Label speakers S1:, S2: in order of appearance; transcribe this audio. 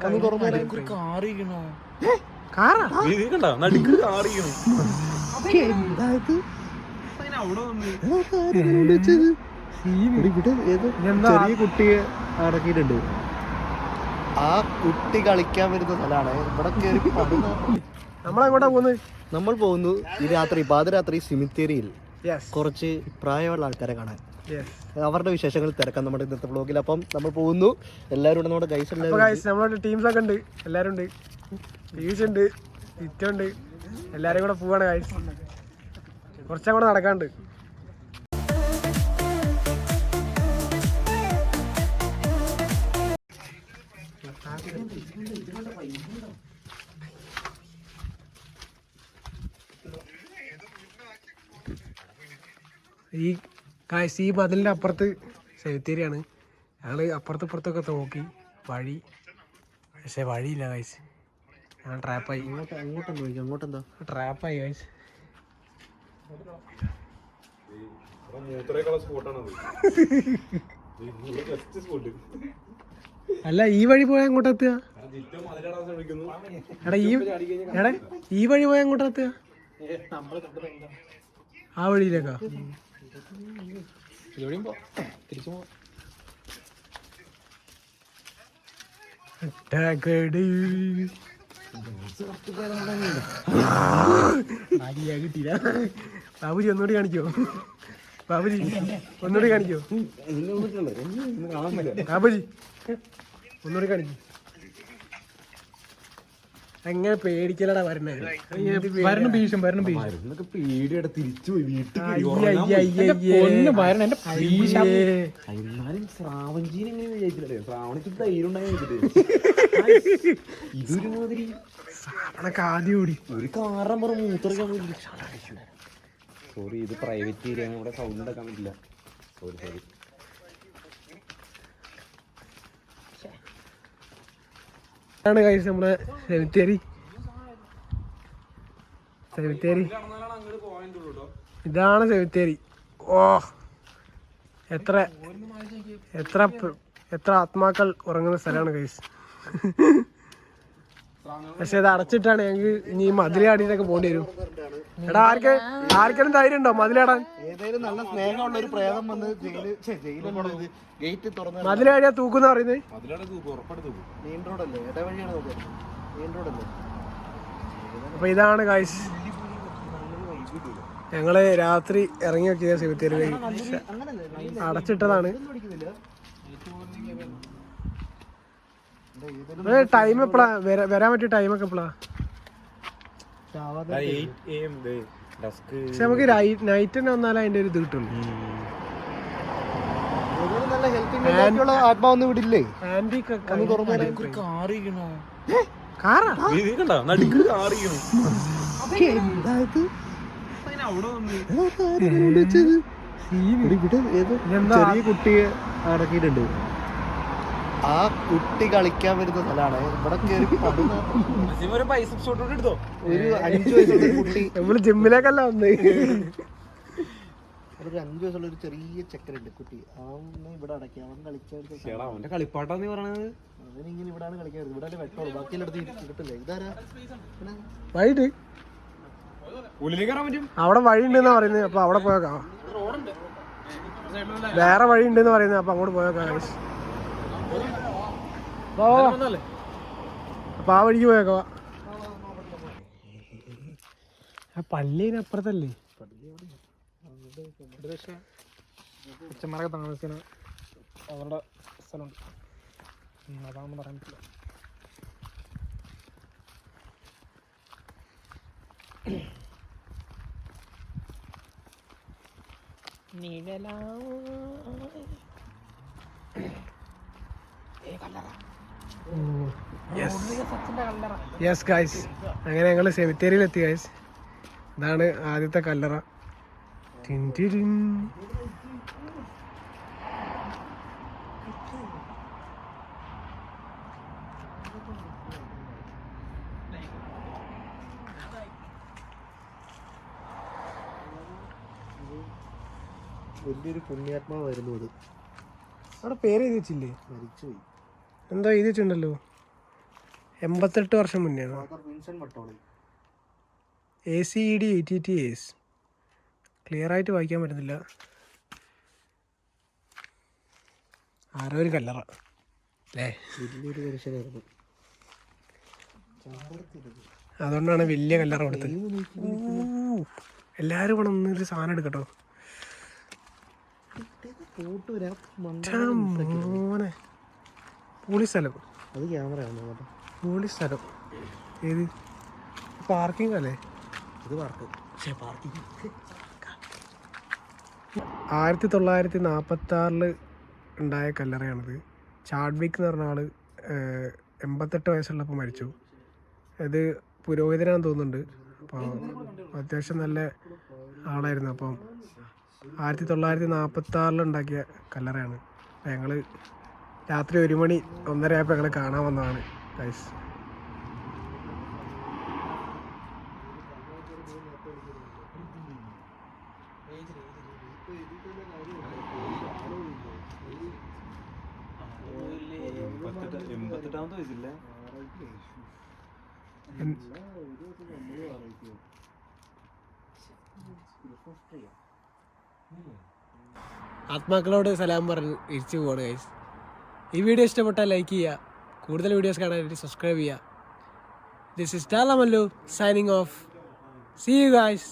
S1: ചെറിയ കുട്ടിയെ അടക്കിയിട്ടുണ്ട്. ആ കുട്ടി കളിക്കാൻ വരുന്ന സ്ഥലമാണ് ഇവിടെ കയറി. നമ്മളെങ്ങോട്ടാ പോകുന്നത്? നമ്മൾ പോകുന്നു ഈ രാത്രി പാതിരാത്രി സിമിത്തേരിയിൽ കുറച്ച് പ്രായമുള്ള ആൾക്കാരെ കാണാൻ. അവരുടെ വിശേഷങ്ങൾ തിരക്കാൻ നമ്മുടെ ഇന്നത്തെ വ്ളോഗിൽ. അപ്പം നമ്മൾ പോകുന്നു. എല്ലാവരും നമ്മുടെ ഗൈസ് നമ്മുടെ ടീംസൊക്കെ ഉണ്ട്. എല്ലാവരും ഉണ്ട്. പീസ് ഉണ്ട്, ഇറ്റുണ്ട്. എല്ലാവരും കൂടെ പോവാണ് ഗൈസ്. കുറച്ചങ്ങോട്ട് നടക്കാണ്ട്. ഈ മതിലിൻ്റെ അപ്പുറത്ത് സെമിത്തേരിയാണ്. ഞങ്ങൾ അപ്പുറത്ത് ഇപ്പുറത്തൊക്കെ നോക്കി വഴി, പക്ഷെ വഴിയില്ല ഗൈസ്. ഞാൻ ട്രാപ്പായി. അങ്ങോട്ടെന്താ ട്രാപ്പായി ഗൈസ്. അല്ല ഈ വഴി പോയാൽ എങ്ങോട്ടെത്തുക? ഈ വഴി പോയാൽ എങ്ങോട്ടെത്തുക? ആ വഴിയിലേക്കാ? കിട്ടിയില്ല. ബാബുജി ഒന്നുകൂടി കാണിക്കോ? ബാബുജി ഒന്നുകൂടി കാണിക്കോ? ബാബുജി ഒന്നുകൂടി കാണിക്കോ? എങ്ങനെ പേടിക്കലടാ വരണേ? പേടിയുടെ തിരിച്ചു പോയി വീട്ടിൽ. ഇതൊരുമാതിരി ഒരു കാറം പറ മൂത്രക്കാൻ പോയി. സോറി, ഇത് പ്രൈവറ്റ് ഏരിയ, ഇവിടെ സൗണ്ട് ഉണ്ടാക്കാൻ പറ്റില്ല. Sorry sorry. ാണ് കഴിച്ച് നമ്മുടെ സെമിത്തേരി. ഇതാണ് സെമിത്തേരി. ഓ, എത്ര എത്ര എത്ര ആത്മാക്കൾ ഉറങ്ങുന്ന സ്ഥലമാണ് കഴിച്ച്. പക്ഷെ ഇത് അടച്ചിട്ടാണ്. ഞങ്ങൾക്ക് ഇനി മതിലാടിയിട്ടൊക്കെ പോകേണ്ടി വരും. എടാ, ആർക്കെങ്കിലും ധൈര്യം ഉണ്ടോ മതിലാടാൻ? ഏതെങ്കിലും നല്ല സ്നേഹമുള്ള ഒരു പ്രേതം വന്ന് മതിലാടിയാ തൂക്കുന്ന പറയുന്നത്. മെയിൻ റോഡല്ലേ, ഇടവഴിയാണ്. മെയിൻ റോഡല്ലേ. അപ്പൊ ഇതാണ് ഗൈസ്, ഞങ്ങള് രാത്രി ഇറങ്ങി നോക്കിയ സെമിത്തേരി. അടച്ചിട്ടതാണ്. ടൈം എപ്പോഴാ വരാൻ പറ്റിയ ടൈമൊക്കെ എപ്പോഴാ? പക്ഷെ നമുക്ക് നൈറ്റ് തന്നെ വന്നാലേ അതിന്റെ ഒരു ഇത് കിട്ടുള്ളൂ. ആത്മാവൊന്നും വിടില്ലേ? ചെറിയ കുട്ടിയെ അടക്കിയിട്ടുണ്ട്. ആ കുട്ടി കളിക്കാൻ വരുന്ന സ്ഥലമാണ് ഇവിടെ കയറി. ഒരു 5 വയസ്സുള്ള കുട്ടി, നമ്മള് ജിമ്മിലേക്കല്ല വന്ന്. ഒരു 5 വയസ്സുള്ള ഒരു ചെറിയ ചെക്കനുണ്ട് കുട്ടി. അവനെ ഇവിടെ അടക്കി. അവൻ കളിക്കാൻ കളിപ്പാട്ടാന്ന് പറയണത്. അവനിങ്ങനെ ഇവിടാണ് കളിക്കാൻ. ഇവിടെ വെട്ടോളൂ, ബാക്കിയെടുത്ത് കിട്ടില്ല. ഇതാരാ വൈകിട്ട് അവിടെ വഴി ഉണ്ടെന്നാ പറയുന്നത്. അപ്പൊ അവിടെ പോയേക്കാം. വേറെ വഴി ഉണ്ടെന്ന് പറയുന്നത്. അപ്പൊ അങ്ങോട്ട് പോയേക്കാം. അപ്പൊ ആ വഴിക്ക് പോയേക്കാ. ആ പള്ളിനപ്പുറത്തല്ലേ അച്ഛന്മാരൊക്കെ താമസിക്കണ അവരുടെ സ്ഥലമുണ്ട്. അതാണെന്ന് പറയാൻ പറ്റില്ല. യെസ് ഗൈസ്, അങ്ങനെ ഞങ്ങൾ സെമിത്തേരിയിലെത്തി ഗൈസ്. ഇതാണ് ആദ്യത്തെ കല്ലറ. വലിയൊരു പുണ്യാത്മാവായിരുന്നു അത്. അവിടെ പേര് എഴുതി വെച്ചില്ലേ? മരിച്ചുപോയി. എന്താ എഴുതി വെച്ചിട്ടുണ്ടല്ലോ.
S2: 88 വർഷം മുന്നെയാണ്. ACED 80 years. ക്ലിയർ ആയിട്ട് വായിക്കാൻ പറ്റുന്നില്ല. ആരോ ഒരു കല്ലറ അല്ലേ?
S1: വലിയൊരു മനുഷ്യനായിരുന്നു.
S2: അതുകൊണ്ടാണ് വലിയ കല്ലറ കൊടുത്തത്. എല്ലാവരും ഇവിടെ ഒന്നൊരു സാധനം എടുക്കട്ടോ. മോനെ പോളി സ്ഥലം,
S1: അത് ക്യാമറ
S2: പോളി സ്ഥലം. ഏത് പാർക്കിംഗ് അല്ലേ?
S1: ഇത് പാർക്കിംഗ്.
S2: 1946 ഉണ്ടായ കല്ലറയാണിത്. ചാഡ്വിക്ക് എന്ന് പറഞ്ഞ ആള് 88 വയസ്സുള്ളപ്പോൾ മരിച്ചു. ഇത് പുരോഹിതനാന്ന് തോന്നുന്നുണ്ട്. അപ്പോൾ അത്യാവശ്യം നല്ല ആളായിരുന്നു. അപ്പം 1946 ഉണ്ടാക്കിയ കല്ലറയാണ്. അപ്പം ഞങ്ങൾ രാത്രി 1 മണി 1:30 ആയപ്പോൾ ഞങ്ങൾ കാണാൻ വന്നതാണ് ഗൈസ്. ആത്മാക്കളോട് സലാം പറഞ്ഞ് തിരിച്ചു പോവാണ് ഗൈസ്. ഈ വീഡിയോ ഇഷ്ടപ്പെട്ടാൽ ലൈക്ക് ചെയ്യുക, കൂടുതൽ വീഡിയോസ് കാണാൻ വേണ്ടി സബ്സ്ക്രൈബ് ചെയ്യുക. This is Tala Mallu signing off. See you guys.